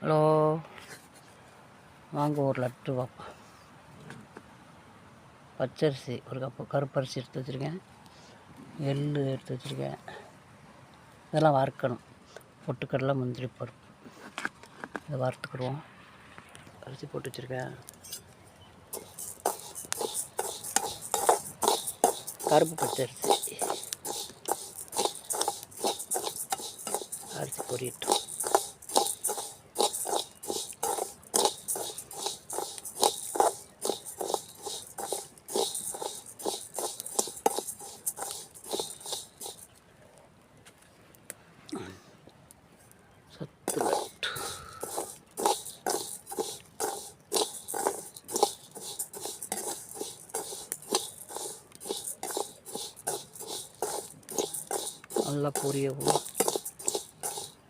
Hello, வாங்க ஒரு லட்டு வாப்பா. பச்சரிசி ஒரு கப்பு, கருப்பரிசி எடுத்து வச்சுருக்கேன், எள் எடுத்து வச்சுருக்கேன். இதெல்லாம் வறுக்கணும். பொட்டுக்கடலை, முந்திரி பருப்பு இதை வறுத்துக்கிடுவோம். அரிசி போட்டு வச்சுருக்கேன். கருப்பு பச்சரிசி அரிசி பொரியட்டும். சத்து லட்டு நல்லா பொரியவும்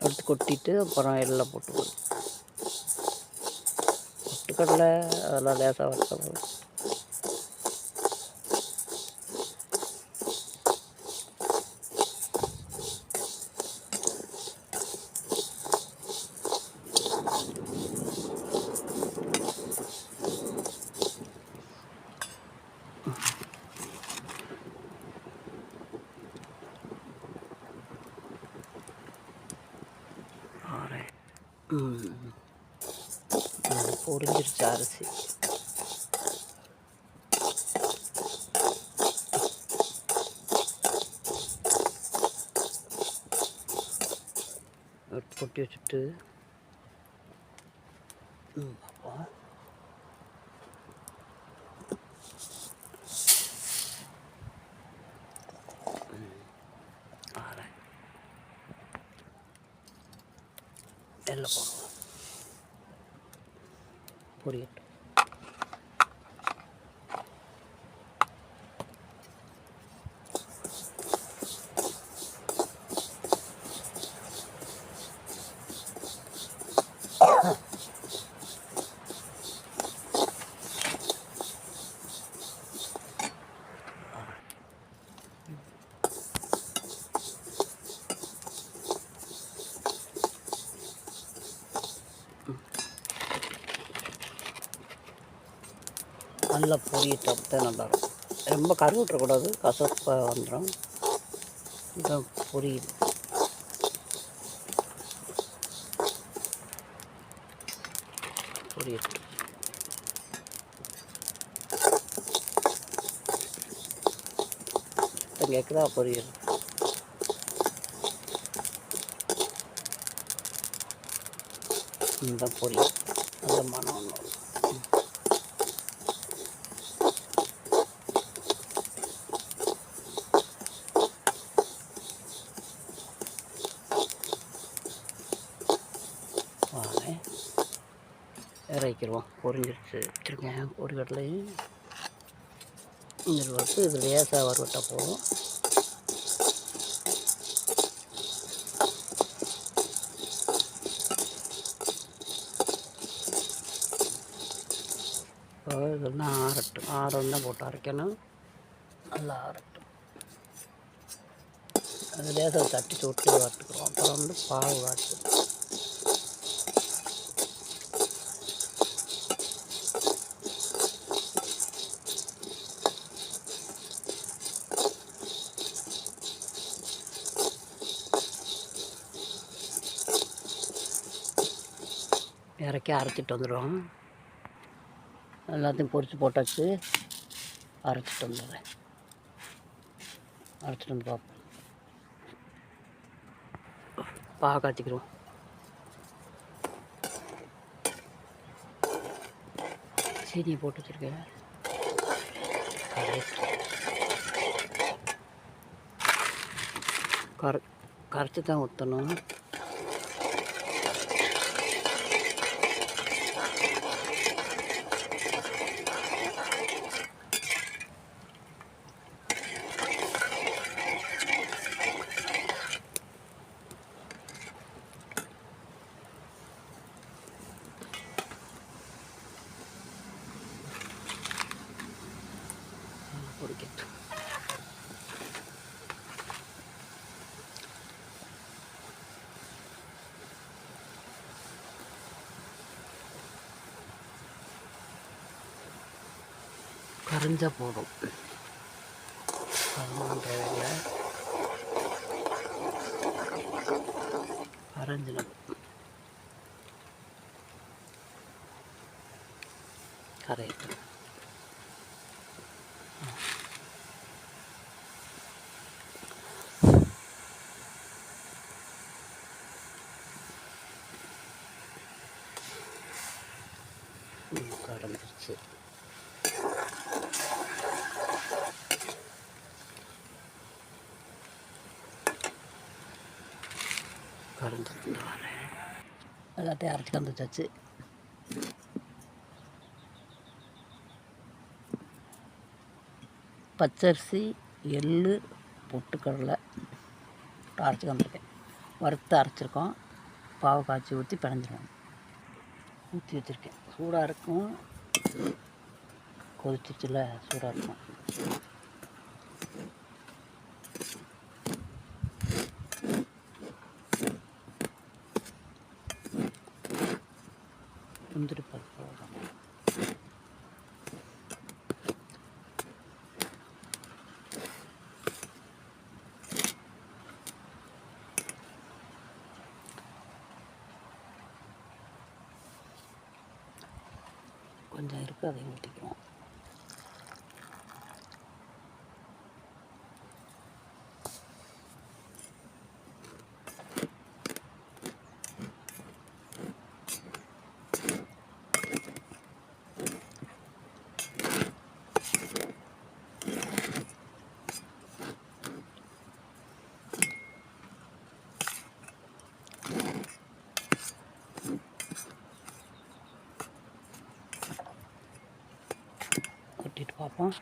எடுத்து கொட்டிட்டு அப்புறம் எல்லாம் போட்டு பொட்டுக்கடலை அதெல்லாம் லேசாக வறுத்த பொரிஞ்சிருச்சு அரிசி. கொட்டி வச்சுட்டு பார்ப்போம். எல்லாம் போடுவோம், பொரியட்டும். நல்லா பொரியட்டும், அப்போ தான் நல்லாயிருக்கும். ரொம்ப கரு விட்டுறக்கூடாது, கசப்பாக வந்துடும். இதான் பொரியுது. பொரியட்டும். கேட்குதா? பொரியல் இந்த பொரியல் நல்ல மனம் ஒன்று. இறக்கிடுவோம். பொரிஞ்சிருச்சு வச்சுருக்கேன். பொரிக்கடலையும் இதில் வறுத்து இது லேசாக வறுவட்டால் போதும். இதெல்லாம் ஆறட்டும். ஆரம் தான் போட்டு அரைக்கணும். நல்லா ஆறட்டும். அது லேசாக தட்டி தொட்டு வறுத்துக்கிறோம். அப்புறம் வந்து பாவு வாட்டு இறக்கி அரைச்சிட்டு வந்துடுவோம். எல்லாத்தையும் பொரித்து போட்டாச்சு. அரைச்சிட்டு வந்துடுறேன். அரைச்சிட்டு வந்து பார்ப்போம். பாக காய்ச்சிக்கிறோம். சீனியை போட்டு வச்சுருக்கேன். கரைச்சி தான் ஊற்றணும். பொரிக்கட்டும். கரைஞ்சால் போதும். கரைஞ்சில் கரையிட்டு கரைஞ்சிருச்சு. கரைஞ்சிட்டு வரேன். எல்லாத்தையும் அரைச்சி கந்துச்சாச்சு. பச்சரிசி, எள், பொட்டுக்கடலை அரைச்சி வந்துருக்கேன். வறுத்து அரைச்சிருக்கோம். பாவை காய்ச்சி ஊற்றி பிணைஞ்சிருவோம். ஊற்றி வச்சுருக்கேன். சூடாக இருக்கும். கொதிச்சிச்சுல, சூடாக இருக்கும். முந்திரி பருப்பு கொஞ்சம் இருக்குது, அதை ஊற்றிக்குவோம். கொட்டிட்டு பார்ப்போம்.